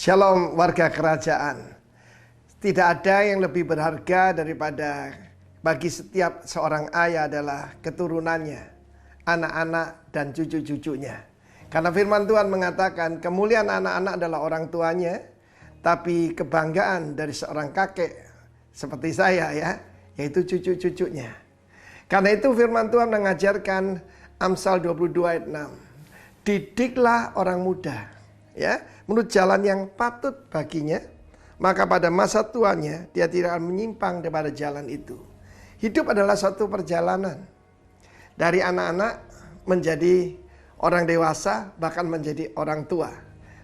Shalom warga kerajaan. Tidak ada yang lebih berharga daripada bagi setiap seorang ayah adalah keturunannya, anak-anak dan cucu-cucunya. Karena firman Tuhan mengatakan kemuliaan anak-anak adalah orang tuanya, tapi kebanggaan dari seorang kakek seperti saya yaitu cucu-cucunya. Karena itu firman Tuhan mengajarkan Amsal 22 ayat 6. Didiklah orang muda menurut jalan yang patut baginya, maka pada masa tuanya dia tidak akan menyimpang daripada jalan itu. Hidup adalah suatu perjalanan dari anak-anak menjadi orang dewasa, bahkan menjadi orang tua.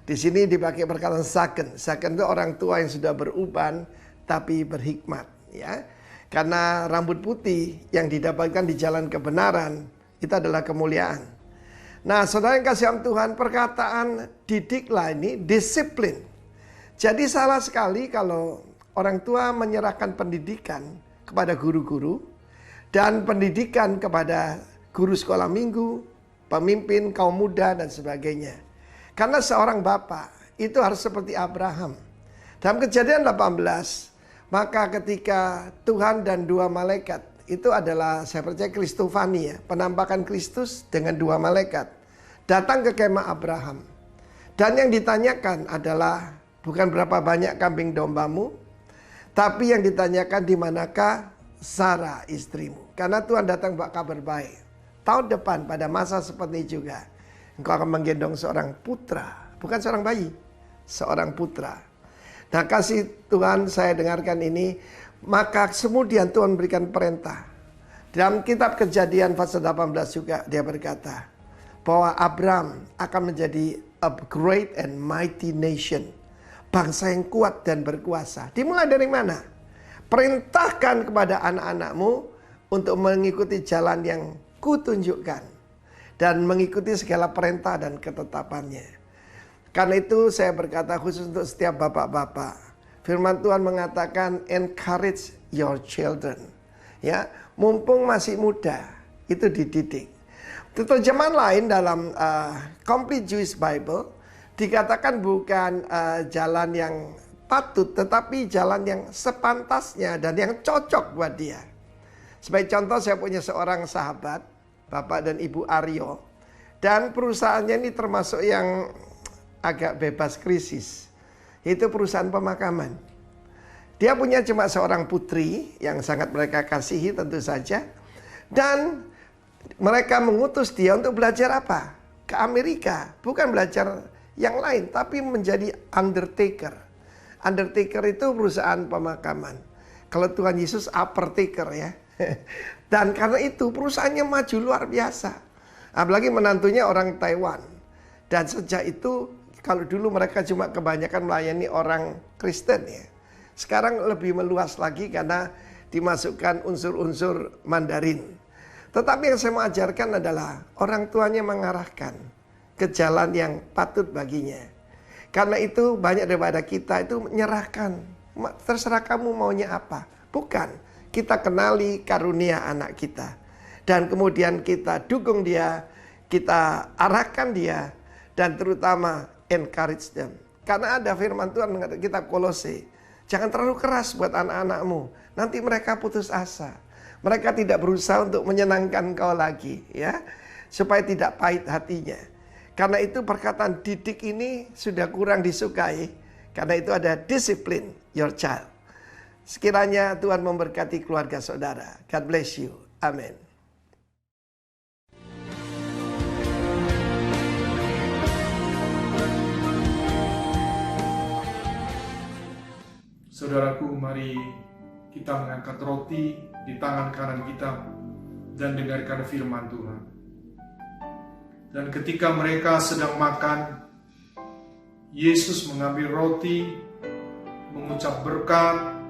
Di sini dipakai perkataan saken. Saken itu orang tua yang sudah beruban tapi berhikmat, Karena rambut putih yang didapatkan di jalan kebenaran itu adalah kemuliaan. Nah, saudara yang kasih Tuhan, perkataan didiklah ini disiplin. Jadi salah sekali kalau orang tua menyerahkan pendidikan kepada guru-guru dan pendidikan kepada guru sekolah minggu, pemimpin kaum muda dan sebagainya. Karena seorang bapak itu harus seperti Abraham. Dalam Kejadian 18, maka ketika Tuhan dan dua malaikat, itu adalah saya percaya Kristofani penampakan Kristus dengan dua malaikat datang ke kemah Abraham. Dan yang ditanyakan adalah bukan berapa banyak kambing dombamu, tapi yang ditanyakan di manakah Sarah istrimu. Karena Tuhan datang bawa kabar baik. Tahun depan pada masa seperti juga engkau akan menggendong seorang putra, bukan seorang bayi, seorang putra. Nah, kasih Tuhan, saya dengarkan ini. Maka kemudian Tuhan berikan perintah. Dalam kitab Kejadian pasal 18 juga dia berkata bahwa Abraham akan menjadi a great and mighty nation. Bangsa yang kuat dan berkuasa. Dimulai dari mana? Perintahkan kepada anak-anakmu untuk mengikuti jalan yang kutunjukkan. Dan mengikuti segala perintah dan ketetapannya. Karena itu saya berkata khusus untuk setiap bapak-bapak. Firman Tuhan mengatakan encourage your children. Mumpung masih muda, itu dididik. Terjemahan lain dalam Complete Jewish Bible dikatakan bukan jalan yang patut, tetapi jalan yang sepantasnya dan yang cocok buat dia. Sebagai contoh, saya punya seorang sahabat, Bapak dan Ibu Aryo, dan perusahaannya ini termasuk yang agak bebas krisis. Itu perusahaan pemakaman. Dia punya cuma seorang putri yang sangat mereka kasihi tentu saja. Dan mereka mengutus dia untuk belajar apa? Ke Amerika. Bukan belajar yang lain, tapi menjadi undertaker. Undertaker itu perusahaan pemakaman. Kalau Tuhan Yesus uppertaker Dan karena itu perusahaannya maju luar biasa. Apalagi menantunya orang Taiwan. Dan sejak itu kalau dulu mereka cuma kebanyakan melayani orang Kristen sekarang lebih meluas lagi karena dimasukkan unsur-unsur Mandarin. Tetapi yang saya mau ajarkan adalah orang tuanya mengarahkan ke jalan yang patut baginya. Karena itu banyak daripada kita itu menyerahkan. Terserah kamu maunya apa. Bukan, kita kenali karunia anak kita. Dan kemudian kita dukung dia, kita arahkan dia, dan terutama encourage them. Karena ada firman Tuhan mengatakan kitab Kolose, jangan terlalu keras buat anak-anakmu. Nanti mereka putus asa. Mereka tidak berusaha untuk menyenangkan kau lagi supaya tidak pahit hatinya. Karena itu perkataan didik ini sudah kurang disukai. Karena itu ada disiplin your child. Sekiranya Tuhan memberkati keluarga saudara. God bless you. Amin. Saudaraku, mari kita mengangkat roti di tangan kanan kita dan dengarkan firman Tuhan. Dan ketika mereka sedang makan, Yesus mengambil roti, mengucap berkat,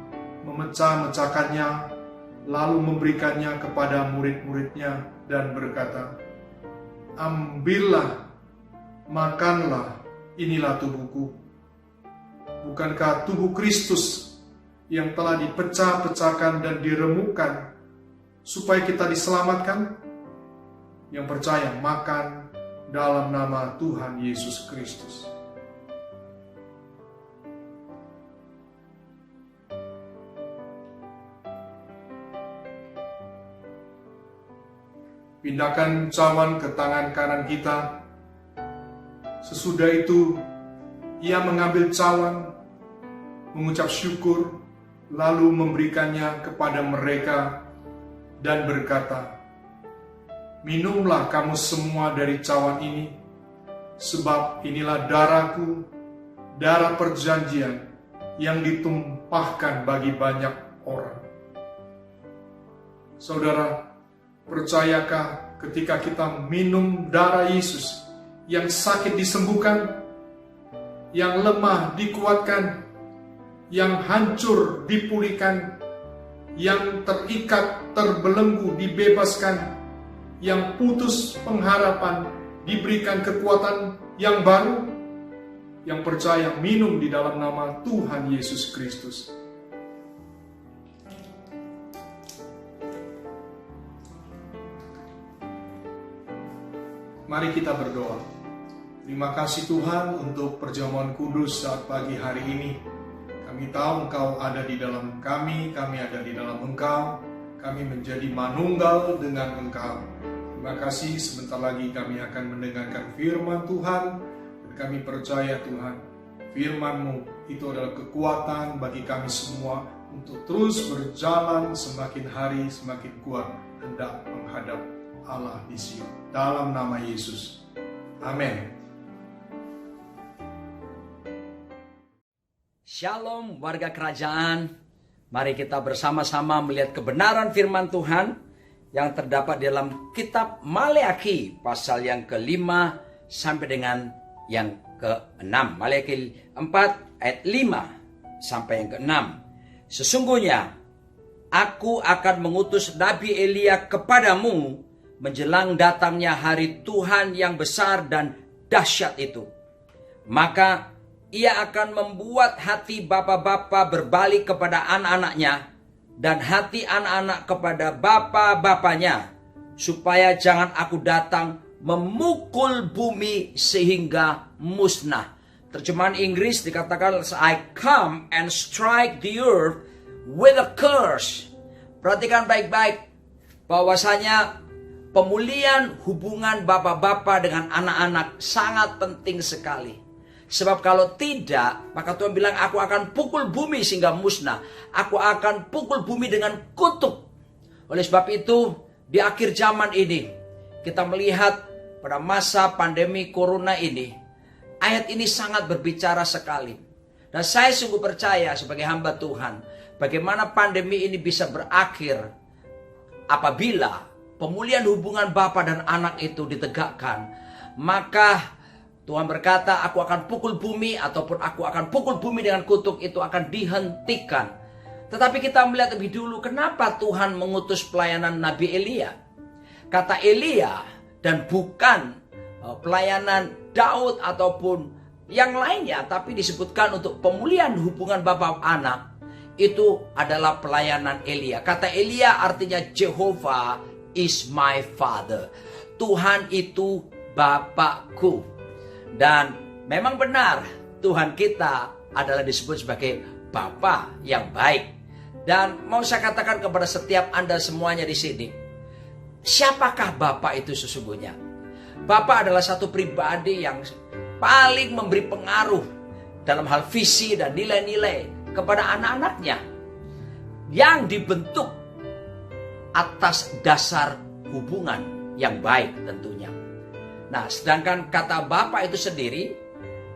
memecah-mecahkannya, lalu memberikannya kepada murid-muridnya dan berkata, "Ambillah, makanlah, inilah tubuhku." Bukankah tubuh Kristus yang telah dipecah-pecahkan dan diremukkan supaya kita diselamatkan? Yang percaya makan dalam nama Tuhan Yesus Kristus. pindahkan cawan ke tangan kanan kita. Sesudah itu, ia mengambil cawan, mengucap syukur, lalu memberikannya kepada mereka dan berkata, "Minumlah kamu semua dari cawan ini, sebab inilah darahku, darah perjanjian yang ditumpahkan bagi banyak orang." Saudara, percayakah ketika kita minum darah Yesus, yang sakit disembuhkan, yang lemah dikuatkan, yang hancur dipulihkan, yang terikat terbelenggu dibebaskan, yang putus pengharapan diberikan kekuatan yang baru? Yang percaya minum di dalam nama Tuhan Yesus Kristus. Mari kita berdoa. Terima kasih Tuhan untuk perjamuan kudus saat pagi hari ini. Kami tahu Engkau ada di dalam kami ada di dalam Engkau. Kami menjadi manunggal dengan Engkau. Terima kasih, sebentar lagi kami akan mendengarkan firman Tuhan. Dan kami percaya Tuhan, firman-Mu itu adalah kekuatan bagi kami semua untuk terus berjalan semakin hari semakin kuat hendak menghadap Allah di Sion. Dalam nama Yesus. Amin. Shalom warga kerajaan. Mari kita bersama-sama melihat kebenaran firman Tuhan yang terdapat dalam kitab Maleakhi pasal yang ke-5 sampai dengan yang ke-6. Maleakhi 4 ayat 5 sampai yang ke-6. Sesungguhnya aku akan mengutus Nabi Elia kepadamu menjelang datangnya hari Tuhan yang besar dan dahsyat itu. Maka ia akan membuat hati bapa-bapa berbalik kepada anak-anaknya dan hati anak-anak kepada bapa-bapanya, supaya jangan aku datang memukul bumi sehingga musnah. Terjemahan Inggris dikatakan, I come and strike the earth with a curse. Perhatikan baik-baik bahwasanya pemulihan hubungan bapak-bapak dengan anak-anak sangat penting sekali. Sebab kalau tidak, maka Tuhan bilang, aku akan pukul bumi sehingga musnah. Aku akan pukul bumi dengan kutuk. Oleh sebab itu, di akhir zaman ini, kita melihat pada masa pandemi corona ini, ayat ini sangat berbicara sekali. Dan saya sungguh percaya sebagai hamba Tuhan, bagaimana pandemi ini bisa berakhir apabila pemulihan hubungan bapa dan anak itu ditegakkan. Maka Tuhan berkata, aku akan pukul bumi, ataupun aku akan pukul bumi dengan kutuk, itu akan dihentikan. Tetapi kita melihat lebih dulu, kenapa Tuhan mengutus pelayanan Nabi Elia? Kata Elia, dan bukan pelayanan Daud ataupun yang lainnya, tapi disebutkan untuk pemulihan hubungan bapa anak, itu adalah pelayanan Elia. Kata Elia artinya Jehovah is my father. Tuhan itu Bapakku. Dan memang benar, Tuhan kita adalah disebut sebagai Bapa yang baik. Dan mau saya katakan kepada setiap Anda semuanya di sini, siapakah Bapa itu sesungguhnya? Bapa adalah satu pribadi yang paling memberi pengaruh dalam hal visi dan nilai-nilai kepada anak-anaknya, yang dibentuk atas dasar hubungan yang baik tentunya. Nah, sedangkan kata Bapa itu sendiri,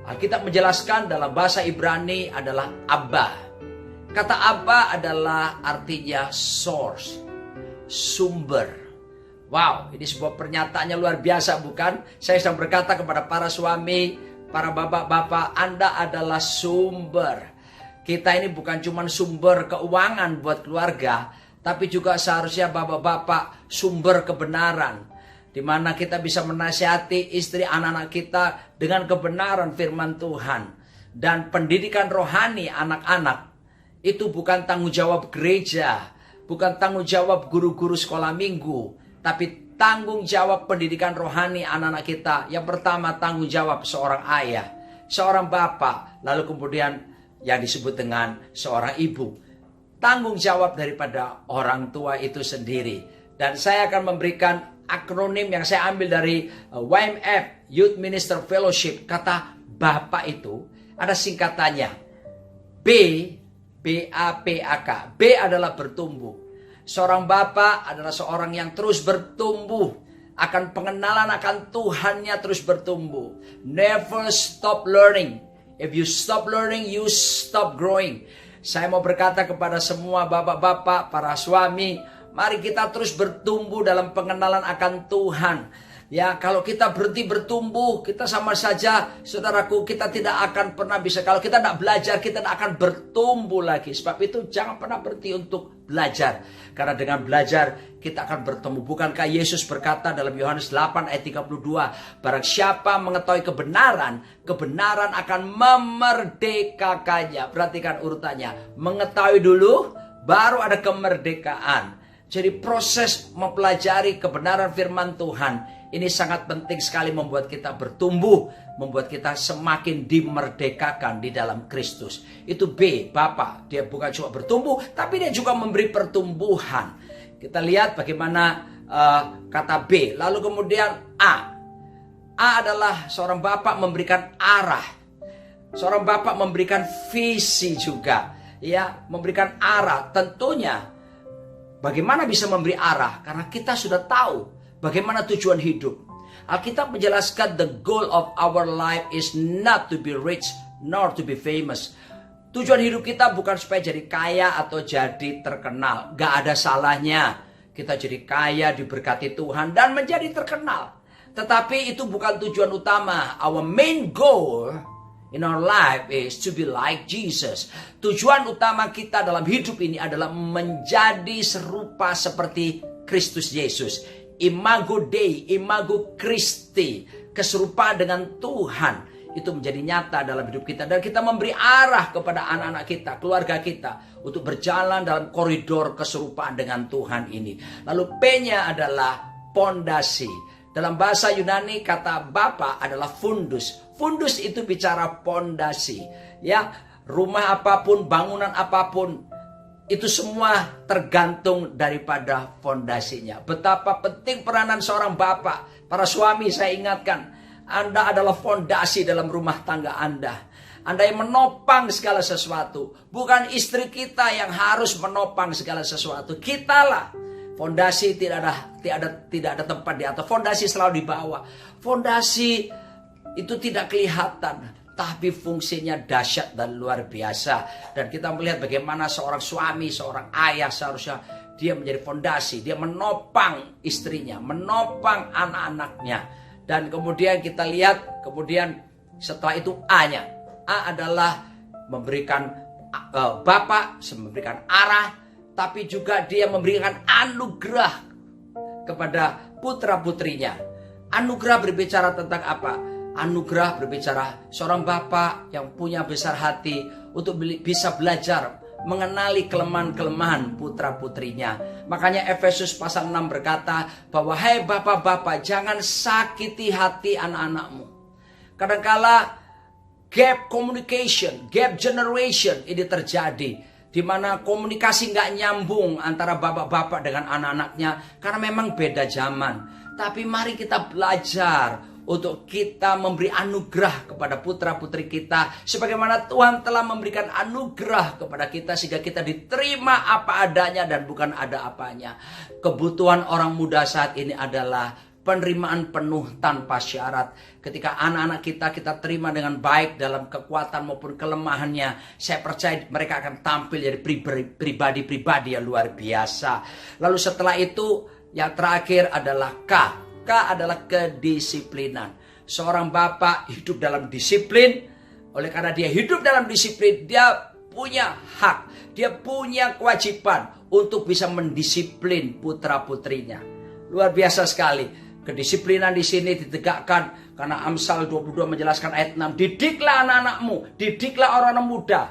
Alkitab menjelaskan dalam bahasa Ibrani adalah Abba. Kata Abba adalah artinya source, sumber. Wow, ini sebuah pernyataannya luar biasa, bukan? Saya sedang berkata kepada para suami, para bapak-bapak, Anda adalah sumber. Kita ini bukan cuma sumber keuangan buat keluarga, tapi juga seharusnya bapak-bapak sumber kebenaran, di mana kita bisa menasihati istri anak-anak kita dengan kebenaran firman Tuhan. Dan pendidikan rohani anak-anak itu bukan tanggung jawab gereja, bukan tanggung jawab guru-guru sekolah minggu, tapi tanggung jawab pendidikan rohani anak-anak kita. Yang pertama, tanggung jawab seorang ayah, seorang bapak, lalu kemudian yang disebut dengan seorang ibu. Tanggung jawab daripada orang tua itu sendiri. Dan saya akan memberikan akronim yang saya ambil dari YMF, Youth Minister Fellowship. Kata Bapak itu ada singkatannya. B-A-P-A-K. B adalah bertumbuh. Seorang Bapak adalah seorang yang terus bertumbuh. Akan pengenalan akan Tuhannya terus bertumbuh. Never stop learning. If you stop learning, you stop growing. Saya mau berkata kepada semua bapak-bapak, para suami, mari kita terus bertumbuh dalam pengenalan akan Tuhan. Ya, kalau kita berhenti bertumbuh, kita sama saja, saudaraku, kita tidak akan pernah bisa. Kalau kita tidak belajar, kita tidak akan bertumbuh lagi. Sebab itu jangan pernah berhenti untuk belajar. Karena dengan belajar, kita akan bertemu. Bukankah Yesus berkata dalam Yohanes 8 ayat 32, barang siapa mengetahui kebenaran, kebenaran akan memerdekakannya. Perhatikan urutannya. Mengetahui dulu, baru ada kemerdekaan. Jadi proses mempelajari kebenaran firman Tuhan ini sangat penting sekali membuat kita bertumbuh, membuat kita semakin dimerdekakan di dalam Kristus. Itu B, Bapak. Dia bukan cuma bertumbuh, tapi dia juga memberi pertumbuhan. Kita lihat bagaimana kata B. Lalu kemudian A. A adalah seorang Bapak memberikan arah. Seorang Bapak memberikan visi juga. Ya, memberikan arah. Tentunya bagaimana bisa memberi arah? Karena kita sudah tahu bagaimana tujuan hidup. Alkitab menjelaskan the goal of our life is not to be rich nor to be famous. Tujuan hidup kita bukan supaya jadi kaya atau jadi terkenal. Gak ada salahnya kita jadi kaya, diberkati Tuhan dan menjadi terkenal. Tetapi itu bukan tujuan utama. Our main goal in our life is to be like Jesus. Tujuan utama kita dalam hidup ini adalah menjadi serupa seperti Kristus Yesus. Imago Dei, Imago Christi, keserupaan dengan Tuhan itu menjadi nyata dalam hidup kita. Dan kita memberi arah kepada anak-anak kita, keluarga kita untuk berjalan dalam koridor keserupaan dengan Tuhan ini. Lalu P-nya adalah pondasi. Dalam bahasa Yunani kata Bapa adalah fundus. Fundus itu bicara pondasi. Ya, rumah apapun, bangunan apapun, itu semua tergantung daripada fondasinya. Betapa penting peranan seorang bapak. Para suami, saya ingatkan, Anda adalah fondasi dalam rumah tangga Anda. Anda yang menopang segala sesuatu. Bukan istri kita yang harus menopang segala sesuatu. Kitalah. Fondasi tidak ada tempat di atas. Fondasi selalu di bawah. Fondasi itu tidak kelihatan, tapi fungsinya dahsyat dan luar biasa. Dan kita melihat bagaimana seorang suami, seorang ayah seharusnya dia menjadi fondasi. Dia menopang istrinya, menopang anak-anaknya. Dan kemudian kita lihat, kemudian setelah itu A-nya. A adalah memberikan Bapak, memberikan arah, tapi juga dia memberikan anugerah kepada putra-putrinya. Anugerah berbicara tentang apa? Anugerah berbicara seorang bapak yang punya besar hati untuk bisa belajar mengenali kelemahan-kelemahan putra-putrinya. Makanya Efesus pasal 6 berkata bahwa hai bapak-bapak, jangan sakiti hati anak-anakmu. Kadangkala gap communication, gap generation ini terjadi, di mana komunikasi nggak nyambung antara bapak-bapak dengan anak-anaknya karena memang beda zaman. Tapi mari kita belajar untuk kita memberi anugerah kepada putra-putri kita. Sebagaimana Tuhan telah memberikan anugerah kepada kita sehingga kita diterima apa adanya dan bukan ada apanya. Kebutuhan orang muda saat ini adalah penerimaan penuh tanpa syarat. Ketika anak-anak kita terima dengan baik dalam kekuatan maupun kelemahannya, saya percaya mereka akan tampil jadi pribadi-pribadi yang luar biasa. Lalu setelah itu yang terakhir adalah K. K adalah kedisiplinan. Seorang bapak hidup dalam disiplin. Oleh karena dia hidup dalam disiplin, dia punya hak, dia punya kewajiban untuk bisa mendisiplin putra-putrinya. Luar biasa sekali. Kedisiplinan di sini ditegakkan karena Amsal 22 menjelaskan ayat 6. Didiklah anak-anakmu, didiklah orang muda.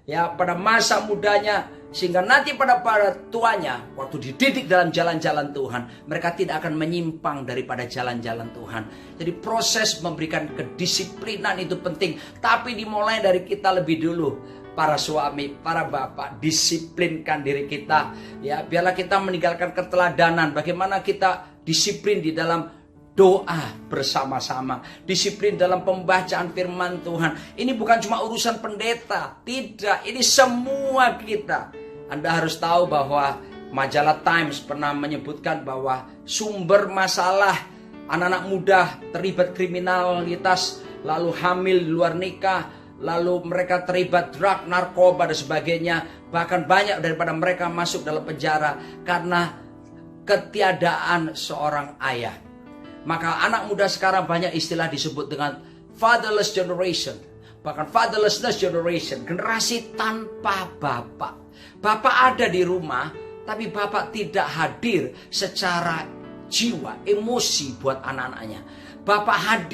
Ya, pada masa mudanya, sehingga nanti pada tuanya, waktu dididik dalam jalan-jalan Tuhan, mereka tidak akan menyimpang daripada jalan-jalan Tuhan. Jadi proses memberikan kedisiplinan itu penting. Tapi dimulai dari kita lebih dulu. Para suami, para bapak, disiplinkan diri kita. Ya, biarlah kita meninggalkan keteladanan. Bagaimana kita disiplin di dalam doa bersama-sama, disiplin dalam pembacaan firman Tuhan. Ini bukan cuma urusan pendeta, tidak, ini semua kita. Anda harus tahu bahwa majalah Times pernah menyebutkan bahwa sumber masalah anak-anak muda terlibat kriminalitas, lalu hamil di luar nikah, lalu mereka terlibat drug, narkoba dan sebagainya. Bahkan banyak daripada mereka masuk dalam penjara karena ketiadaan seorang ayah. Maka anak muda sekarang banyak istilah disebut dengan fatherless generation. Bahkan fatherlessness generation, generasi tanpa bapak. Bapak ada di rumah, tapi bapak tidak hadir secara jiwa, emosi buat anak-anaknya.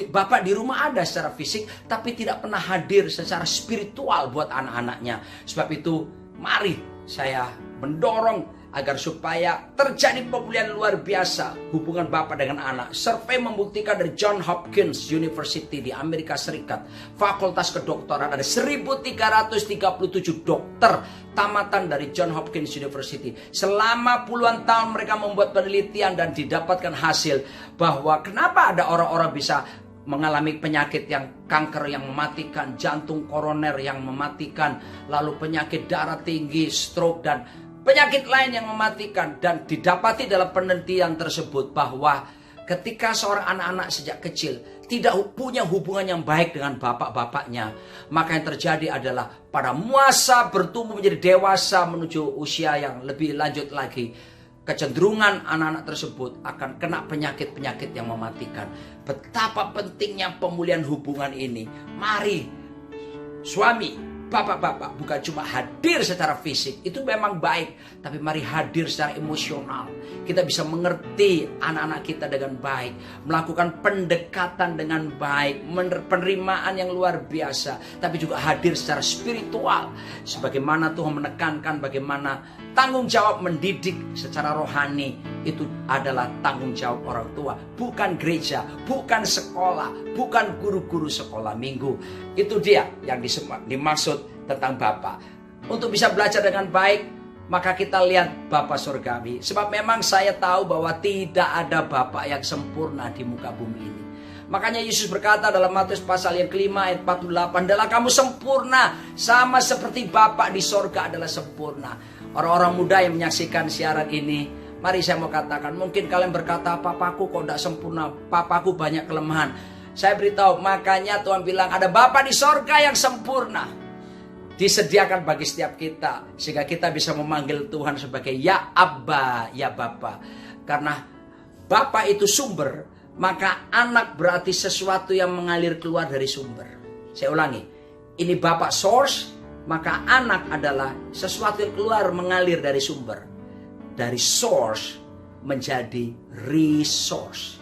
Bapak di rumah ada secara fisik, tapi tidak pernah hadir secara spiritual buat anak-anaknya. Sebab itu, mari saya mendorong agar supaya terjadi pemulihan luar biasa hubungan bapak dengan anak. Survei membuktikan dari Johns Hopkins University di Amerika Serikat, Fakultas Kedokteran, ada 1.337 dokter tamatan dari Johns Hopkins University. Selama puluhan tahun mereka membuat penelitian dan didapatkan hasil bahwa kenapa ada orang-orang bisa mengalami penyakit yang kanker yang mematikan, jantung koroner yang mematikan, lalu penyakit darah tinggi, stroke, dan penyakit lain yang mematikan. Dan didapati dalam penelitian tersebut bahwa ketika seorang anak-anak sejak kecil tidak punya hubungan yang baik dengan bapak-bapaknya, maka yang terjadi adalah pada masa bertumbuh menjadi dewasa menuju usia yang lebih lanjut lagi, kecenderungan anak-anak tersebut akan kena penyakit-penyakit yang mematikan. Betapa pentingnya pemulihan hubungan ini. Mari suami, bapak-bapak bukan cuma hadir secara fisik, itu memang baik, tapi mari hadir secara emosional. Kita bisa mengerti anak-anak kita dengan baik, melakukan pendekatan dengan baik, penerimaan yang luar biasa, tapi juga hadir secara spiritual. Sebagaimana Tuhan menekankan bagaimana tanggung jawab mendidik secara rohani itu adalah tanggung jawab orang tua, bukan gereja, bukan sekolah, bukan guru-guru sekolah minggu. Itu dia yang dimaksud tentang Bapa. Untuk bisa belajar dengan baik, maka kita lihat Bapa Surgawi. Sebab memang saya tahu bahwa tidak ada Bapa yang sempurna di muka bumi ini. Makanya Yesus berkata dalam Matius pasal yang kelima ayat 48, "Adalah kamu sempurna sama seperti Bapa di sorga adalah sempurna." Orang-orang muda yang menyaksikan siaran ini, mari saya mau katakan, mungkin kalian berkata, "Papaku kok tidak sempurna, papaku banyak kelemahan." Saya beritahu, makanya Tuhan bilang ada Bapa di sorga yang sempurna. Disediakan bagi setiap kita, sehingga kita bisa memanggil Tuhan sebagai Ya Abba, Ya Bapa. Karena Bapa itu sumber, maka anak berarti sesuatu yang mengalir keluar dari sumber. Saya ulangi, ini Bapa source, maka anak adalah sesuatu yang keluar mengalir dari sumber. Dari source menjadi resource.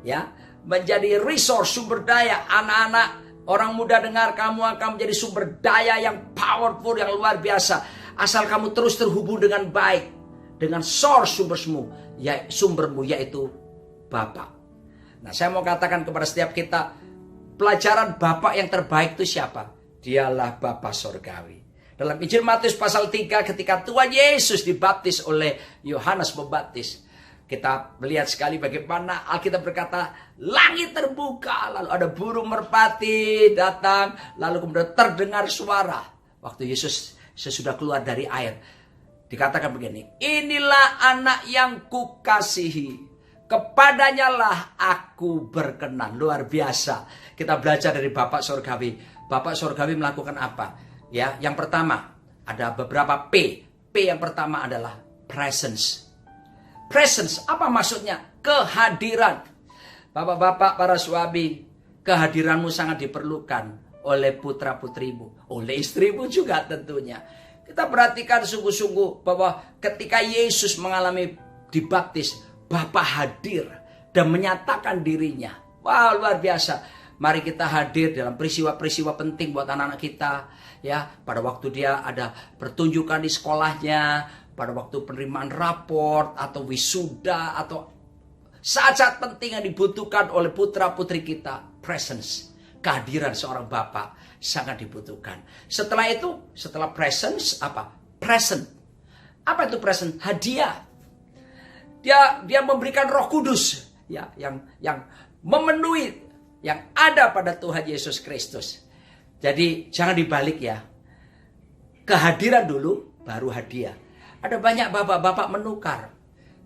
Ya, menjadi resource, sumber daya. Anak-anak, orang muda dengar, kamu akan menjadi sumber daya yang powerful, yang luar biasa. Asal kamu terus terhubung dengan baik, dengan source sumbermu yaitu Bapa. Nah, saya mau katakan kepada setiap kita, pelajaran Bapa yang terbaik itu siapa? Dialah Bapa Surgawi. Dalam Injil Matius pasal 3, ketika Tuhan Yesus dibaptis oleh Yohanes Pembaptis, kita melihat sekali bagaimana Alkitab berkata, langit terbuka, lalu ada burung merpati datang, lalu kemudian terdengar suara. Waktu Yesus sesudah keluar dari air, dikatakan begini, "Inilah anak yang kukasihi, kepadanya lah aku berkenan." Luar biasa. Kita belajar dari Bapak Surgawi. Bapak Surgawi melakukan apa? Ya, yang pertama ada beberapa P. P yang pertama adalah presence. Presence, apa maksudnya? Kehadiran. Bapak-bapak, para suami, kehadiranmu sangat diperlukan oleh putra-putrimu, oleh istrimu juga tentunya. Kita perhatikan sungguh-sungguh bahwa ketika Yesus mengalami dibaptis, Bapa hadir dan menyatakan dirinya. Wah, luar biasa. Mari kita hadir dalam peristiwa-peristiwa penting buat anak-anak kita. Ya, pada waktu dia ada pertunjukan di sekolahnya, pada waktu penerimaan raport atau wisuda atau saat-saat penting yang dibutuhkan oleh putra-putri kita, presence, kehadiran seorang bapak sangat dibutuhkan. Setelah itu, setelah presence apa? Present. Apa itu present? Hadiah. Dia memberikan Roh Kudus, ya, yang memenuhi yang ada pada Tuhan Yesus Kristus. Jadi jangan dibalik ya. Kehadiran dulu baru hadiah. Ada banyak bapak-bapak menukar,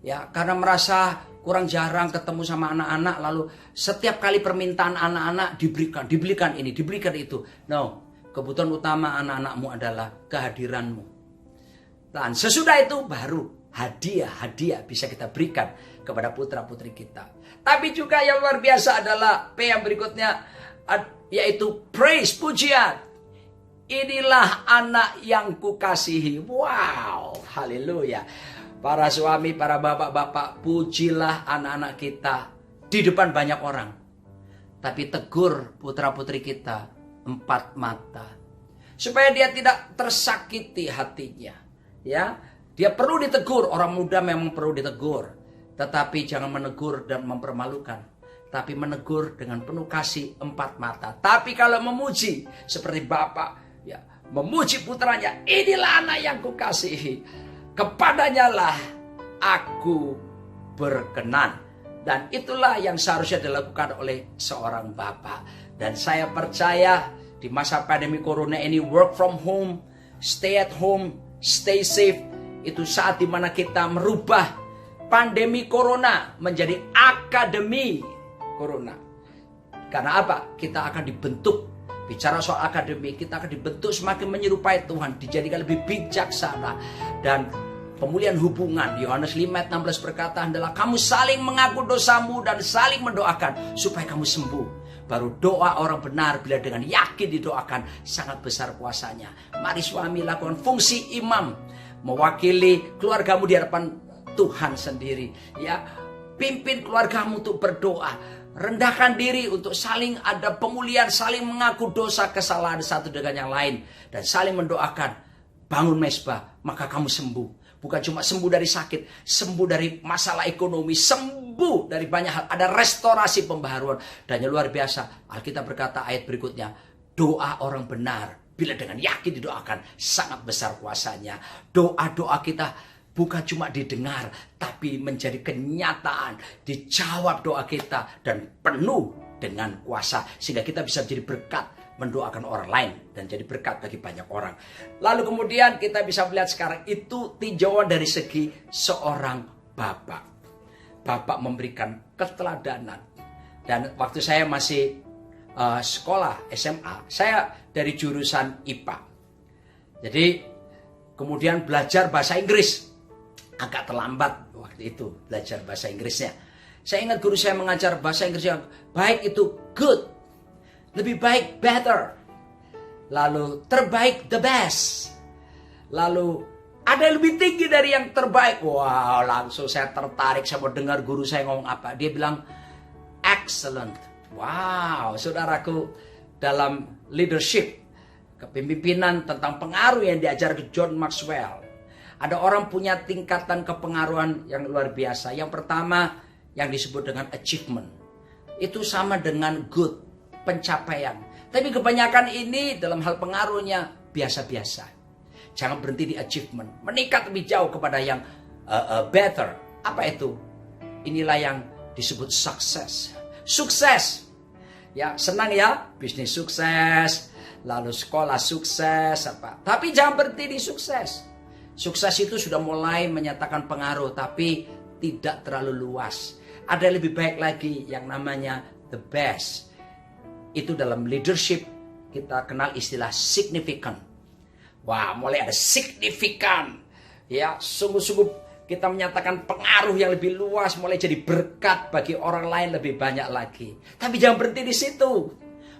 ya, karena merasa kurang jarang ketemu sama anak-anak, lalu setiap kali permintaan anak-anak dibelikan ini, dibelikan itu. No, kebutuhan utama anak-anakmu adalah kehadiranmu. Dan sesudah itu baru hadiah bisa kita berikan kepada putra-putri kita. Tapi juga yang luar biasa adalah P yang berikutnya, yaitu praise, pujian. Inilah anak yang kukasihi. Wow, haleluya. Para suami, para bapak-bapak, pujilah anak-anak kita di depan banyak orang. Tapi tegur putra-putri kita 4 mata. Supaya dia tidak tersakiti hatinya. Ya, dia perlu ditegur. Orang muda memang perlu ditegur. Tetapi jangan menegur dan mempermalukan. Tapi menegur dengan penuh kasih 4 mata. Tapi kalau memuji seperti bapak, ya, memuji putranya, inilah anak yang kukasihi, kepadanya lah aku berkenan. Dan itulah yang seharusnya dilakukan oleh seorang bapak. Dan saya percaya di masa pandemi corona ini, work from home, stay at home, stay safe, itu saat dimana kita merubah pandemi corona menjadi akademi corona. Karena apa? Kita akan dibentuk. Bicara soal akademi, kita akan dibentuk semakin menyerupai Tuhan, dijadikan lebih bijaksana. Dan pemulihan hubungan, Yohanes 5:16 berkata adalah kamu saling mengaku dosamu dan saling mendoakan supaya kamu sembuh. Baru doa orang benar bila dengan yakin didoakan, sangat besar kuasanya. Mari suami lakukan fungsi imam, mewakili keluargamu di hadapan Tuhan sendiri. Ya, pimpin keluargamu untuk berdoa. Rendahkan diri untuk saling ada pemulihan, saling mengaku dosa kesalahan satu dengan yang lain. Dan saling mendoakan. Bangun mezbah, maka kamu sembuh. Bukan cuma sembuh dari sakit, sembuh dari masalah ekonomi, sembuh dari banyak hal. Ada restorasi pembaharuan. Dan yang luar biasa, Alkitab berkata ayat berikutnya, doa orang benar bila dengan yakin didoakan, sangat besar kuasanya. Doa-doa kita bukan cuma didengar, tapi menjadi kenyataan. Dijawab doa kita dan penuh dengan kuasa. Sehingga kita bisa menjadi berkat, mendoakan orang lain. Dan jadi berkat bagi banyak orang. Lalu kemudian kita bisa melihat sekarang itu tinjauan dari segi seorang bapak. Bapak memberikan keteladanan. Dan waktu saya masih sekolah SMA, saya dari jurusan IPA. Jadi kemudian belajar bahasa Inggris. Agak terlambat waktu itu belajar bahasa Inggrisnya. Saya ingat guru saya mengajar bahasa Inggris yang baik itu good, lebih baik better, lalu terbaik the best, lalu ada yang lebih tinggi dari yang terbaik. Wow, langsung saya tertarik. Saya mau dengar guru saya ngomong apa. Dia bilang excellent. Wow, saudaraku, dalam leadership, kepemimpinan, tentang pengaruh yang diajar ke John Maxwell, ada orang punya tingkatan kepengaruhan yang luar biasa. Yang pertama yang disebut dengan achievement. Itu sama dengan good, pencapaian. Tapi kebanyakan ini dalam hal pengaruhnya biasa-biasa. Jangan berhenti di achievement. Meningkat lebih jauh kepada yang better. Apa itu? Inilah yang disebut sukses. Sukses. Ya, senang ya, bisnis sukses, lalu sekolah sukses apa. Tapi jangan berhenti di sukses. Sukses itu sudah mulai menyatakan pengaruh, tapi tidak terlalu luas. Ada yang lebih baik lagi yang namanya the best. Itu dalam leadership kita kenal istilah significant. Wah, mulai ada signifikan. Ya, sungguh-sungguh kita menyatakan pengaruh yang lebih luas, mulai jadi berkat bagi orang lain lebih banyak lagi. Tapi jangan berhenti di situ.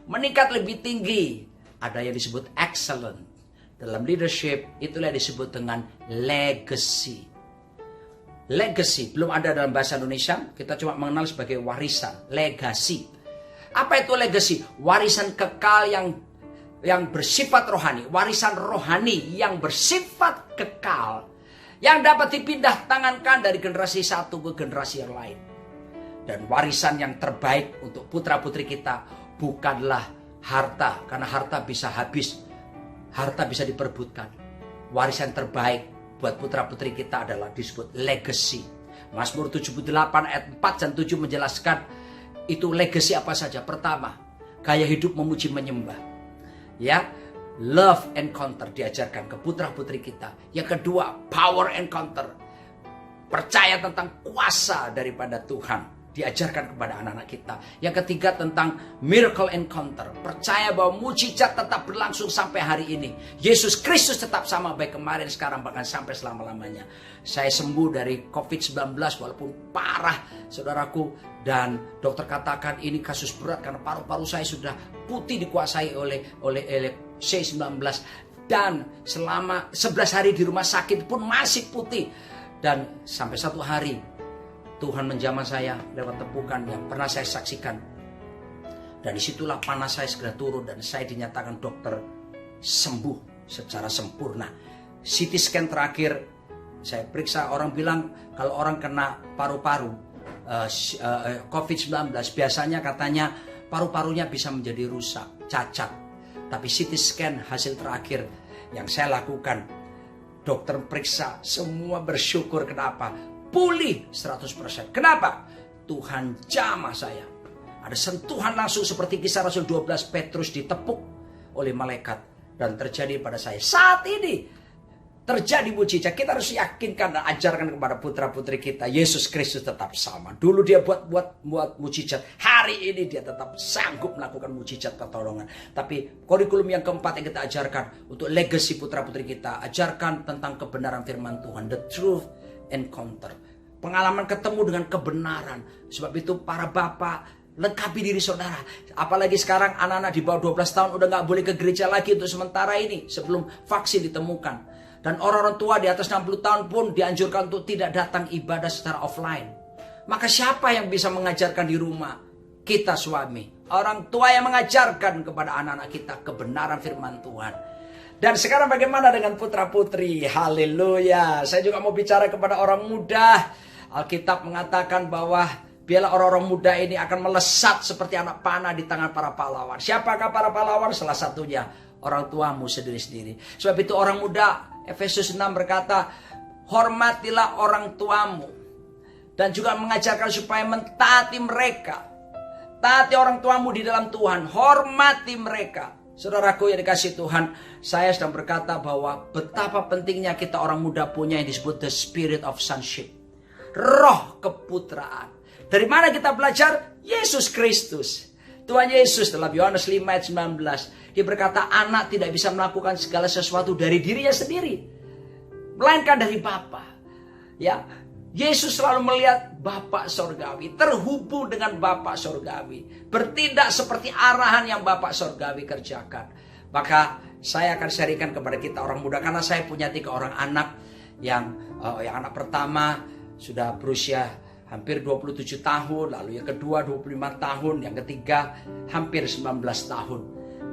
Meningkat lebih tinggi. Ada yang disebut excellent. Dalam leadership, itulah yang disebut dengan legacy. Legacy, belum ada dalam bahasa Indonesia, kita cuma mengenal sebagai warisan, legacy. Apa itu legacy? Warisan kekal yang bersifat rohani, warisan rohani yang bersifat kekal, yang dapat dipindah tangankan dari generasi satu ke generasi yang lain. Dan warisan yang terbaik untuk putra-putri kita bukanlah harta, karena harta bisa habis. Harta bisa diperebutkan. Warisan terbaik buat putra-putri kita adalah disebut legacy. Mazmur 78 ayat 4 dan 7 menjelaskan itu legacy apa saja. Pertama, gaya hidup memuji menyembah. Ya, love encounter diajarkan ke putra-putri kita. Yang kedua, power encounter. Percaya tentang kuasa daripada Tuhan. Diajarkan kepada anak-anak kita. Yang ketiga tentang miracle encounter. Percaya bahwa mujizat tetap berlangsung sampai hari ini. Yesus Kristus tetap sama baik kemarin, sekarang, bahkan sampai selama-lamanya. Saya sembuh dari COVID-19 walaupun parah saudaraku. Dan dokter katakan ini kasus berat karena paru-paru saya sudah putih dikuasai oleh C19. Dan selama 11 hari di rumah sakit pun masih putih. Dan sampai satu hari Tuhan menjamah saya lewat tepukan yang pernah saya saksikan. Dan disitulah panas saya segera turun dan saya dinyatakan dokter sembuh secara sempurna. CT scan terakhir saya periksa, orang bilang kalau orang kena paru-paru COVID-19 biasanya katanya paru-parunya bisa menjadi rusak, cacat. Tapi CT scan hasil terakhir yang saya lakukan, dokter periksa semua bersyukur. Kenapa? Pulih 100%. Kenapa? Tuhan jamah saya. Ada sentuhan langsung seperti kisah Rasul 12, Petrus ditepuk oleh malaikat. Dan terjadi pada saya. Saat ini terjadi mujizat. Kita harus yakinkan dan ajarkan kepada putra-putri kita. Yesus Kristus tetap sama. Dulu dia buat mujizat. Hari ini dia tetap sanggup melakukan mujizat pertolongan. Tapi kurikulum yang keempat yang kita ajarkan untuk legacy putra-putri kita. Ajarkan tentang kebenaran firman Tuhan. The truth encounter. Pengalaman ketemu dengan kebenaran. Sebab itu para bapak, lengkapi diri saudara. Apalagi sekarang anak-anak di bawah 12 tahun udah gak boleh ke gereja lagi untuk sementara ini. Sebelum vaksin ditemukan. Dan orang-orang tua di atas 60 tahun pun dianjurkan untuk tidak datang ibadah secara offline. Maka siapa yang bisa mengajarkan di rumah? Kita suami. Orang tua yang mengajarkan kepada anak-anak kita kebenaran firman Tuhan. Dan sekarang bagaimana dengan putra-putri? Haleluya. Saya juga mau bicara kepada orang muda. Alkitab mengatakan bahwa biarlah orang-orang muda ini akan melesat seperti anak panah di tangan para pahlawan. Siapakah para pahlawan? Salah satunya orang tuamu sendiri-sendiri. Sebab itu orang muda, Efesus 6 berkata, hormatilah orang tuamu. Dan juga mengajarkan supaya mentaati mereka. Taati orang tuamu di dalam Tuhan. Hormati mereka. Saudaraku yang dikasih Tuhan, saya sedang berkata bahwa betapa pentingnya kita orang muda punya yang disebut the spirit of sonship. Roh keputraan. Dari mana kita belajar? Yesus Kristus. Tuhan Yesus dalam Yohanes 5 ayat 19. Dia berkata anak tidak bisa melakukan segala sesuatu dari dirinya sendiri. Melainkan dari Bapa. Ya, Yesus selalu melihat Bapa Sorgawi. Terhubung dengan Bapa Sorgawi. Bertindak seperti arahan yang Bapa Sorgawi kerjakan. Maka saya akan sharingkan kepada kita orang muda. Karena saya punya 3 orang anak. Yang anak pertama sudah berusia hampir 27 tahun. Lalu yang kedua 25 tahun. Yang ketiga hampir 19 tahun.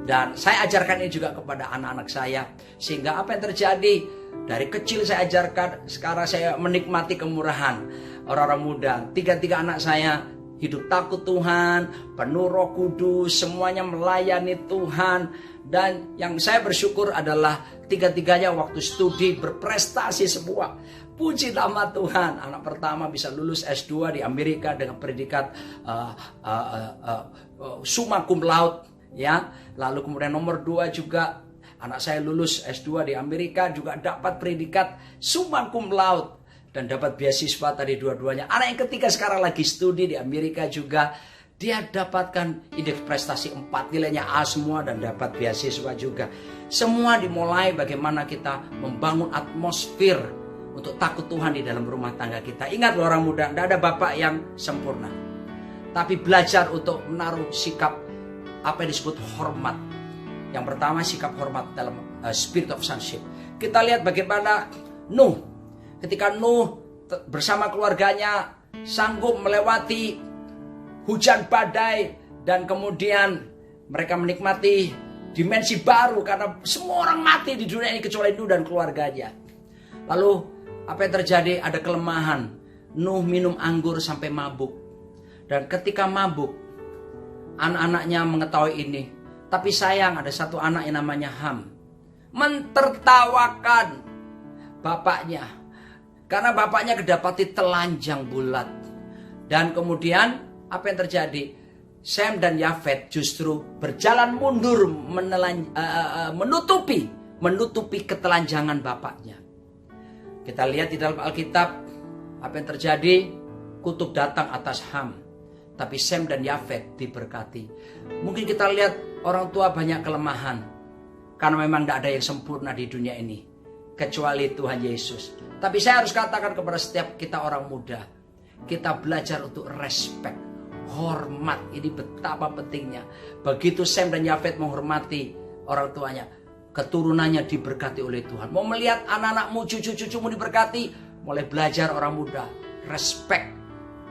Dan saya ajarkan ini juga kepada anak-anak saya. Sehingga apa yang terjadi? Dari kecil saya ajarkan, sekarang saya menikmati kemurahan orang-orang muda. 3 anak saya hidup takut Tuhan, penuh Roh Kudus, semuanya melayani Tuhan. Dan yang saya bersyukur adalah 3-tiganya waktu studi berprestasi semua. Puji nama Tuhan. Anak pertama bisa lulus S2 di Amerika dengan predikat summa cum laude. Ya, lalu kemudian nomor 2 juga anak saya lulus S2 di Amerika juga dapat predikat summa cum laude dan dapat beasiswa tadi dua-duanya. Anak yang ketiga sekarang lagi studi di Amerika juga, dia dapatkan indeks prestasi 4, nilainya A semua dan dapat beasiswa juga. Semua dimulai bagaimana kita membangun atmosfer untuk takut Tuhan di dalam rumah tangga kita. Ingat loh orang muda, tidak ada bapak yang sempurna. Tapi belajar untuk menaruh sikap apa yang disebut hormat. Yang pertama sikap hormat dalam spirit of sonship. Kita lihat bagaimana Nuh. Ketika Nuh bersama keluarganya sanggup melewati hujan badai. Dan kemudian mereka menikmati dimensi baru. Karena semua orang mati di dunia ini kecuali Nuh dan keluarganya. Lalu apa yang terjadi? Ada kelemahan. Nuh minum anggur sampai mabuk. Dan ketika mabuk, anak-anaknya mengetahui ini. Tapi sayang ada satu anak yang namanya Ham. Mentertawakan bapaknya. Karena bapaknya kedapati telanjang bulat. Dan kemudian apa yang terjadi? Sem dan Yafet justru berjalan mundur menutupi ketelanjangan bapaknya. Kita lihat di dalam Alkitab apa yang terjadi? Kutuk datang atas Ham, tapi Sem dan Yafet diberkati. Mungkin kita lihat orang tua banyak kelemahan, karena memang tidak ada yang sempurna di dunia ini kecuali Tuhan Yesus. Tapi saya harus katakan kepada setiap kita orang muda, kita belajar untuk respect, hormat. Ini betapa pentingnya. Begitu Sem dan Yafet menghormati orang tuanya, keturunannya diberkati oleh Tuhan. Mau melihat anak-anakmu, cucu-cucumu diberkati, mulai belajar orang muda, respect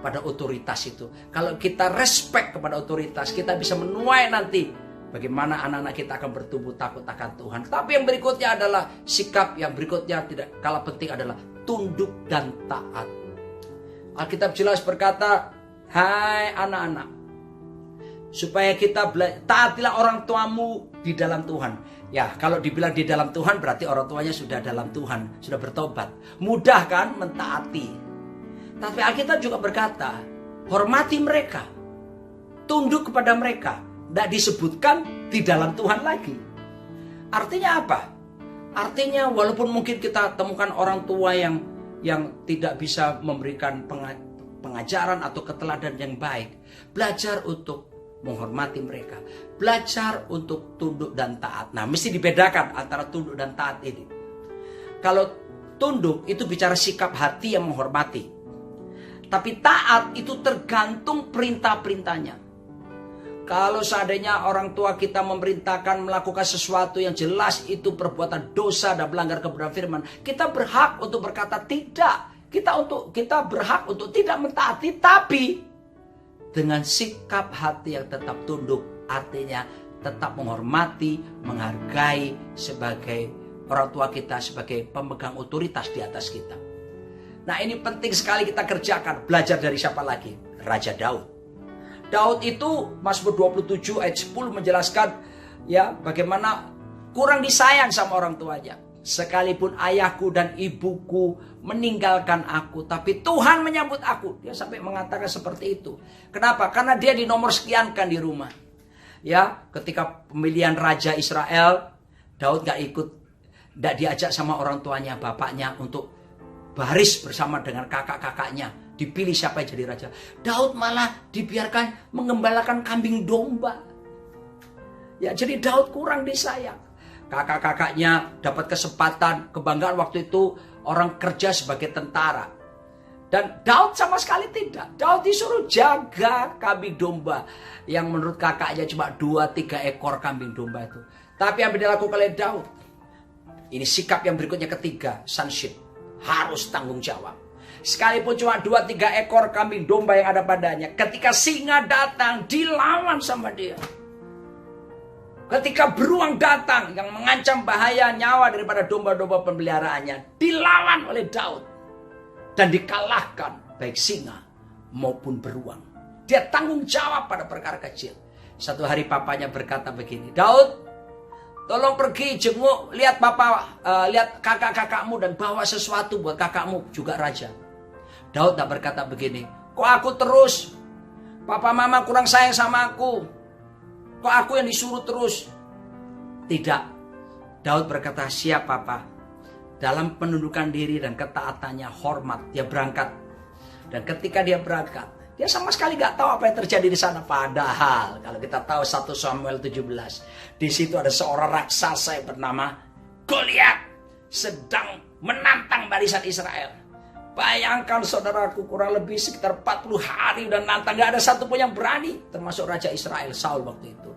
pada otoritas itu. Kalau kita respect kepada otoritas, kita bisa menuai nanti bagaimana anak-anak kita akan bertumbuh takut akan Tuhan. Tapi yang berikutnya adalah sikap yang berikutnya tidak kalah penting adalah tunduk dan taat. Alkitab jelas berkata, hai anak-anak, supaya kita taatilah orang tuamu di dalam Tuhan. Ya, kalau dibilang di dalam Tuhan berarti orang tuanya sudah dalam Tuhan, sudah bertobat. Mudah kan mentaati. Tapi Alkitab juga berkata, hormati mereka, tunduk kepada mereka. Tidak disebutkan di dalam Tuhan lagi. Artinya apa? Artinya walaupun mungkin kita temukan orang tua yang tidak bisa memberikan pengajaran atau keteladan yang baik, belajar untuk menghormati mereka, belajar untuk tunduk dan taat. Nah, mesti dibedakan antara tunduk dan taat ini. Kalau tunduk itu bicara sikap hati yang menghormati. Tapi taat itu tergantung perintah-perintahnya. Kalau seandainya orang tua kita memerintahkan melakukan sesuatu yang jelas itu perbuatan dosa dan melanggar kebenaran firman, kita berhak untuk berkata tidak. Kita berhak untuk tidak mentaati, tapi dengan sikap hati yang tetap tunduk, artinya tetap menghormati, menghargai sebagai orang tua kita, sebagai pemegang otoritas di atas kita. Nah, ini penting sekali kita kerjakan. Belajar dari siapa lagi? Raja Daud. Daud itu Mazmur 27 ayat 10 menjelaskan ya bagaimana kurang disayang sama orang tuanya. Sekalipun ayahku dan ibuku meninggalkan aku, tapi Tuhan menyambut aku. Dia sampai mengatakan seperti itu. Kenapa? Karena dia dinomor sekiankan di rumah. Ya, ketika pemilihan raja Israel, Daud gak ikut, gak diajak sama orang tuanya, bapaknya untuk baris bersama dengan kakak-kakaknya. Dipilih siapa yang jadi raja. Daud malah dibiarkan mengembalakan kambing domba. Ya, jadi Daud kurang disayang. Kakak-kakaknya dapat kesempatan, kebanggaan waktu itu orang kerja sebagai tentara. Dan Daud sama sekali tidak. Daud disuruh jaga kambing domba. Yang menurut kakaknya cuma 2-3 ekor kambing domba itu. Tapi yang dilakukan oleh Daud, ini sikap yang berikutnya ketiga, sonship. Harus tanggung jawab. Sekalipun cuma 2-3 ekor kambing domba yang ada padanya, ketika singa datang, dilawan sama dia. Ketika beruang datang yang mengancam bahaya nyawa daripada domba-domba pemeliharaannya, dilawan oleh Daud. Dan dikalahkan baik singa maupun beruang. Dia tanggung jawab pada perkara kecil. Satu hari papanya berkata begini, Daud, tolong pergi jenguk, lihat lihat kakak-kakakmu dan bawa sesuatu buat kakakmu juga raja. Daud tak berkata begini, kok aku terus? Papa mama kurang sayang sama aku. Kok aku yang disuruh terus? Tidak. Daud berkata, siap papa. Dalam penundukan diri dan ketaatannya, hormat, dia berangkat. Dan ketika dia berangkat, dia sama sekali gak tahu apa yang terjadi di sana. Padahal kalau kita tahu 1 Samuel 17, di situ ada seorang raksasa yang bernama Goliat sedang menantang barisan Israel. Bayangkan saudaraku, kurang lebih sekitar 40 hari dan nantang, gak ada satupun yang berani, termasuk Raja Israel Saul waktu itu.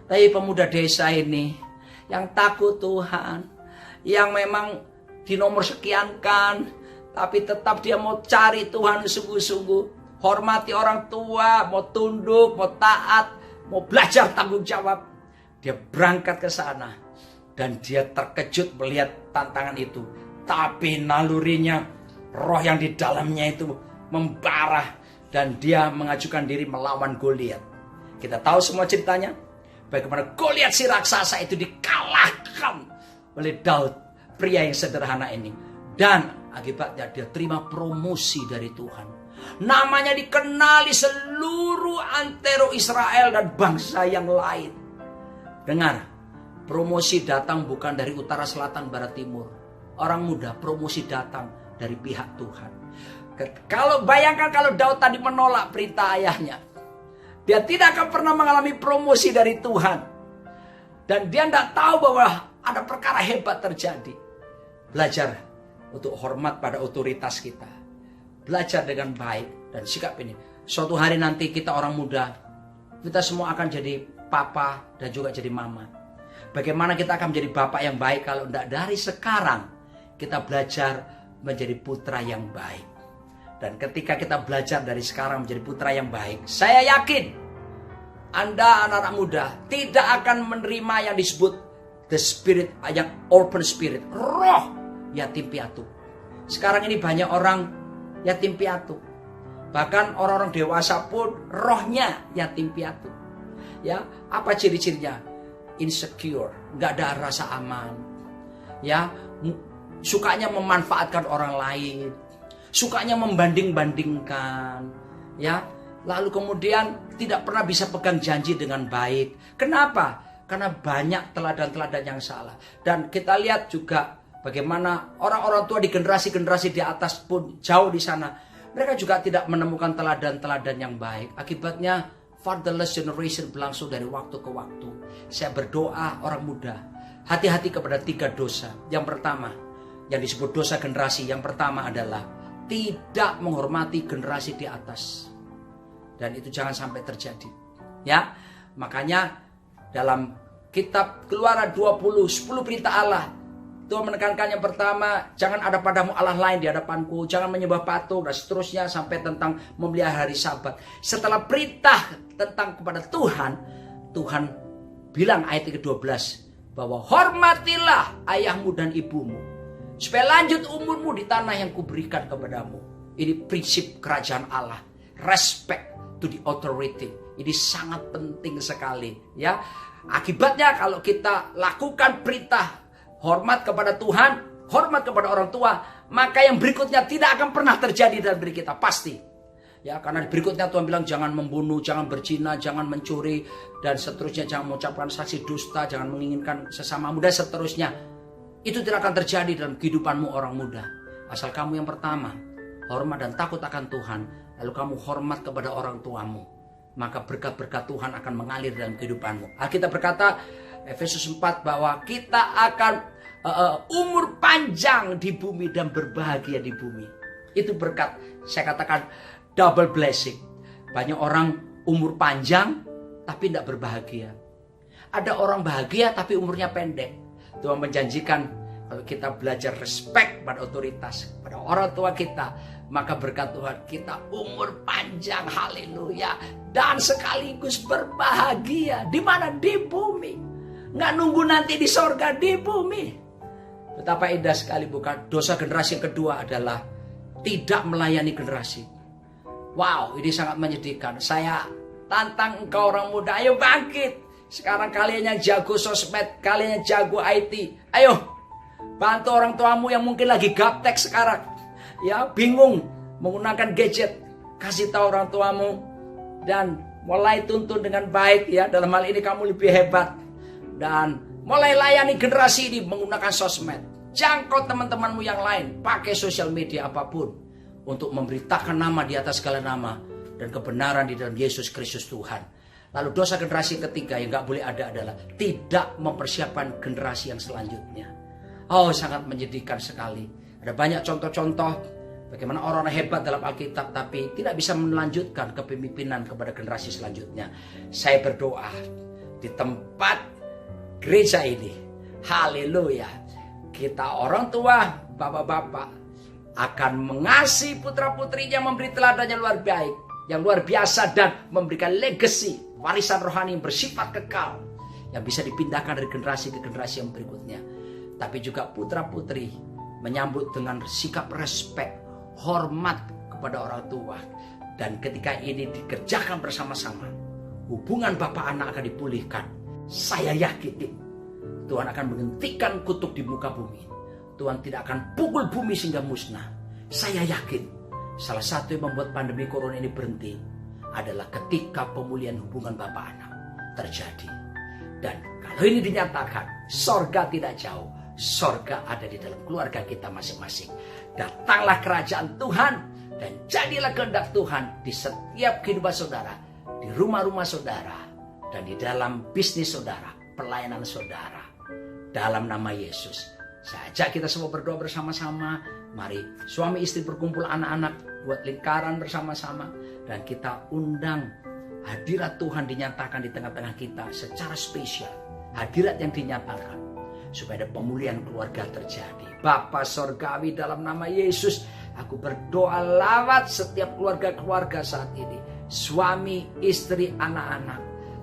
Tapi pemuda desa ini yang takut Tuhan, yang memang dinomor sekiankan, tapi tetap dia mau cari Tuhan sungguh-sungguh, hormati orang tua, mau tunduk, mau taat, mau belajar tanggung jawab. Dia berangkat ke sana dan dia terkejut melihat tantangan itu. Tapi nalurinya, roh yang di dalamnya itu membara dan dia mengajukan diri melawan Goliat. Kita tahu semua ceritanya. Bagaimana Goliat si raksasa itu dikalahkan oleh Daud, pria yang sederhana ini. Dan akibatnya dia terima promosi dari Tuhan. Namanya dikenali seluruh antero Israel dan bangsa yang lain. Dengar, promosi datang bukan dari utara, selatan, barat, timur. Orang muda, promosi datang dari pihak Tuhan. Bayangkan kalau Daud tadi menolak perintah ayahnya. Dia tidak akan pernah mengalami promosi dari Tuhan. Dan dia tidak tahu bahwa ada perkara hebat terjadi. Belajar untuk hormat pada otoritas kita. Belajar dengan baik dan sikap ini. Suatu hari nanti kita orang muda, kita semua akan jadi papa dan juga jadi mama. Bagaimana kita akan menjadi bapak yang baik kalau tidak dari sekarang kita belajar menjadi putra yang baik. Dan ketika kita belajar dari sekarang menjadi putra yang baik, saya yakin Anda anak-anak muda tidak akan menerima yang disebut the spirit, yang orphan spirit, roh yatim piatu. Sekarang ini banyak orang yatim piatu. Bahkan orang-orang dewasa pun rohnya yatim piatu. Ya, apa ciri-cirinya? Insecure, nggak ada rasa aman. Ya, sukanya memanfaatkan orang lain, sukanya membanding-bandingkan, ya. Lalu kemudian tidak pernah bisa pegang janji dengan baik. Kenapa? Karena banyak teladan-teladan yang salah. Dan kita lihat juga bagaimana orang-orang tua di generasi-generasi di atas pun jauh di sana. Mereka juga tidak menemukan teladan-teladan yang baik. Akibatnya fatherless generation berlangsung dari waktu ke waktu. Saya berdoa orang muda, hati-hati kepada 3 dosa. Yang pertama, yang disebut dosa generasi. Yang pertama adalah tidak menghormati generasi di atas. Dan itu jangan sampai terjadi. Ya, makanya dalam kitab Keluaran 20, 10 perintah Allah, Tuhan menekankan yang pertama, jangan ada padamu Allah lain di hadapanku, jangan menyembah patung dan seterusnya sampai tentang memelihara hari Sabat. Setelah perintah tentang kepada Tuhan, Tuhan bilang ayat ke-12 bahwa hormatilah ayahmu dan ibumu supaya lanjut umurmu di tanah yang kuberikan kepadamu. Ini prinsip kerajaan Allah. Respect to the authority. Ini sangat penting sekali, ya. Akibatnya kalau kita lakukan perintah hormat kepada Tuhan, hormat kepada orang tua, maka yang berikutnya tidak akan pernah terjadi dalam diri kita, pasti. Ya, karena berikutnya Tuhan bilang jangan membunuh, jangan berzina, jangan mencuri dan seterusnya, jangan mengucapkan saksi dusta, jangan menginginkan sesamamu dan seterusnya. Itu tidak akan terjadi dalam kehidupanmu orang muda. Asal kamu yang pertama hormat dan takut akan Tuhan, lalu kamu hormat kepada orang tuamu, maka berkat-berkat Tuhan akan mengalir dalam kehidupanmu. Alkitab berkata Efesus 4 bahwa kita akan umur panjang di bumi dan berbahagia di bumi. Itu berkat, saya katakan double blessing. Banyak orang umur panjang tapi tidak berbahagia. Ada orang bahagia tapi umurnya pendek. Tuhan menjanjikan kalau kita belajar respect pada otoritas, pada orang tua kita, maka berkat Tuhan kita umur panjang, haleluya, dan sekaligus berbahagia. Di mana? Di bumi. Nggak nunggu nanti di sorga, di bumi. Betapa indah sekali, bukan? Dosa generasi yang kedua adalah tidak melayani generasi. Wow, ini sangat menyedihkan. Saya tantang engkau orang muda, ayo bangkit. Sekarang kalian yang jago sosmed, kalian yang jago IT, ayo bantu orang tuamu yang mungkin lagi gaptek sekarang, ya, bingung menggunakan gadget. Kasih tahu orang tuamu dan mulai tuntun dengan baik, ya. Dalam hal ini kamu lebih hebat dan mulai layani generasi ini menggunakan sosmed. Jangkau teman-temanmu yang lain, pakai sosial media apapun untuk memberitakan nama di atas segala nama dan kebenaran di dalam Yesus Kristus Tuhan. Lalu dosa generasi ketiga yang gak boleh ada adalah tidak mempersiapkan generasi yang selanjutnya. Oh, sangat menyedihkan sekali. Ada banyak contoh-contoh bagaimana orang hebat dalam Alkitab tapi tidak bisa melanjutkan kepemimpinan kepada generasi selanjutnya. Saya berdoa di tempat gereja ini, haleluya, kita orang tua, bapak-bapak akan mengasihi putra-putrinya, memberi teladan yang luar biasa dan memberikan legacy, warisan rohani yang bersifat kekal yang bisa dipindahkan dari generasi ke generasi yang berikutnya. Tapi juga putra-putri menyambut dengan sikap respect, hormat kepada orang tua. Dan ketika ini dikerjakan bersama-sama, hubungan bapak anak akan dipulihkan. Saya yakin Tuhan akan menghentikan kutuk di muka bumi. Tuhan tidak akan pukul bumi sehingga musnah. Saya yakin salah satu yang membuat pandemi corona ini berhenti adalah ketika pemulihan hubungan Bapa Anak terjadi. Dan kalau ini dinyatakan, sorga tidak jauh. Sorga ada di dalam keluarga kita masing-masing. Datanglah kerajaan Tuhan dan jadilah kehendak Tuhan di setiap kehidupan saudara, di rumah-rumah saudara, dan di dalam bisnis saudara, pelayanan saudara. Dalam nama Yesus, saya ajak kita semua berdoa bersama-sama. Mari suami istri berkumpul, anak-anak buat lingkaran bersama-sama, dan kita undang hadirat Tuhan dinyatakan di tengah-tengah kita secara spesial. Hadirat yang dinyatakan supaya ada pemulihan keluarga terjadi. Bapa Sorgawi, dalam nama Yesus, aku berdoa lawat setiap keluarga-keluarga saat ini. Suami, istri, anak-anak.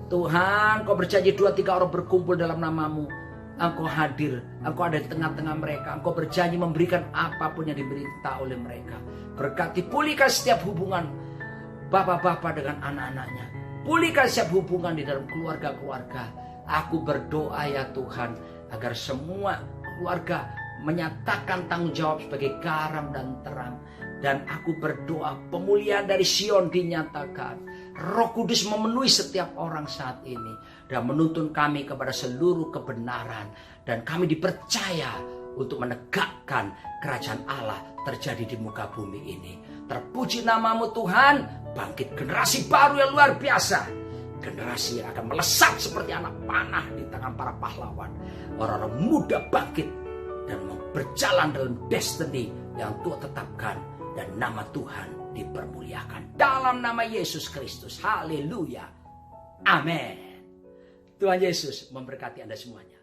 Tuhan, Kau berjanji 2-3 orang berkumpul dalam nama-Mu. Engkau hadir, Engkau ada di tengah-tengah mereka. Engkau berjanji memberikan apapun yang diberita oleh mereka. Berkati, pulihkan setiap hubungan bapak-bapak dengan anak-anaknya. Pulihkan setiap hubungan di dalam keluarga-keluarga. Aku berdoa ya Tuhan, agar semua keluarga menyatakan tanggung jawab sebagai garam dan terang. Dan aku berdoa pemulihan dari Sion dinyatakan. Roh Kudus memenuhi setiap orang saat ini dan menuntun kami kepada seluruh kebenaran. Dan kami dipercaya untuk menegakkan kerajaan Allah terjadi di muka bumi ini. Terpuji nama-Mu Tuhan, bangkit generasi baru yang luar biasa. Generasi yang akan melesat seperti anak panah di tangan para pahlawan. Orang-orang muda bangkit dan berjalan dalam destiny yang Tuhan tetapkan. Dan nama Tuhan dipermuliakan. Dalam nama Yesus Kristus. Haleluya. Amin. Tuhan Yesus memberkati Anda semuanya.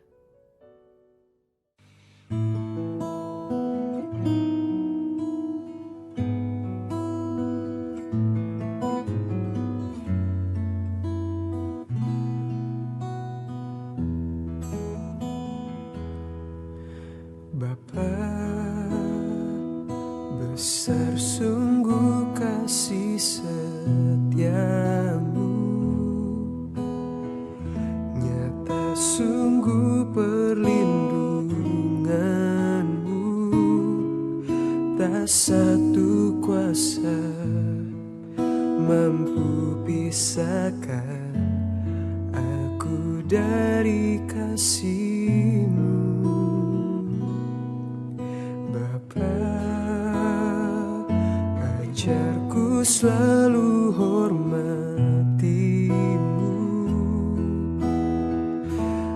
Besar sungguh kasih setiamu, nyata sungguh perlindunganmu. Tak satu kuasa mampu pisahkan aku dari kasih-Mu. Ajarku selalu hormati-Mu,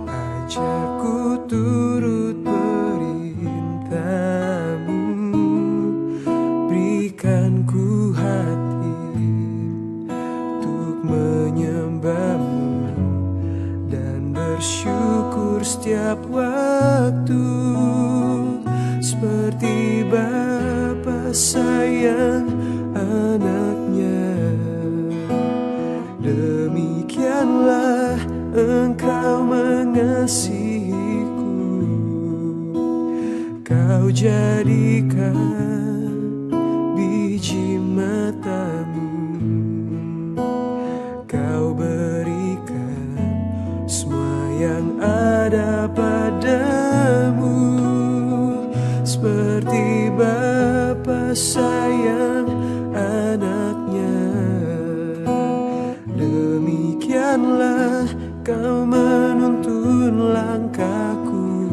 ajarku turut perintah-Mu, berikan ku hati untuk menyembah-Mu dan bersyukur setiap waktu, seperti Bapa sayang anaknya. Demikianlah Engkau mengasihiku. Kau jadikan biji mata-Mu, Kau berikan semua yang ada padamu, seperti Bapa sayang anaknya. Demikianlah Kau menuntun langkahku.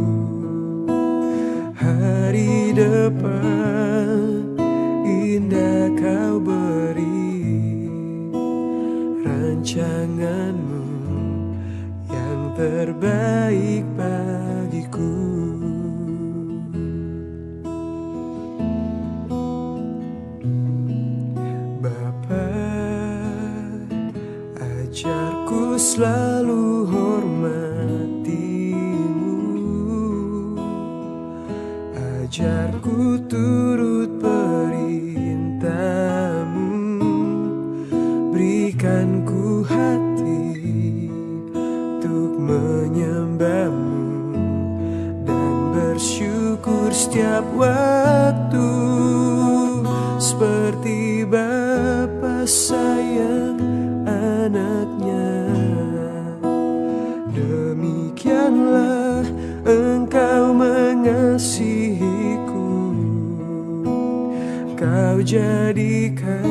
Hari depan indah Kau beri, rancangan-Mu yang terbaik bagiku. Ajarku selalu hormati-Mu, ajarku turut perintah-Mu, berikan ku hati untuk menyembah-Mu dan bersyukur setiap waktu, seperti Bapa sayang anaknya. Demikianlah Engkau mengasihi Kau jadikan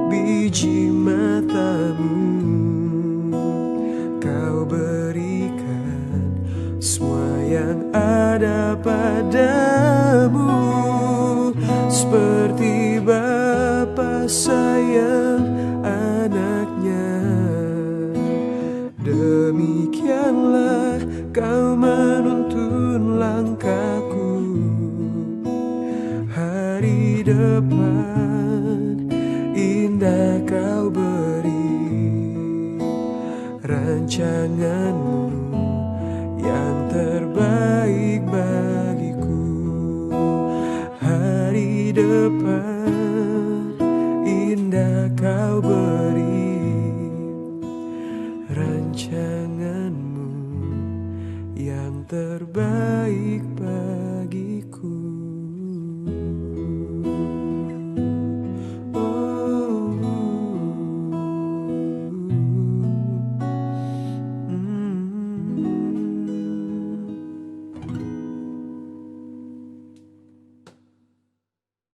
biji matamu, Kau berikan semua yang ada padamu. Seperti Bapa sayang anaknya, demikianlah Kau menuntun langkahku. Hari depan indah Kau beri, rancanganmu yang terbaik bagiku. Hari depan indah Kau beri, rancanganmu yang terbaik bagi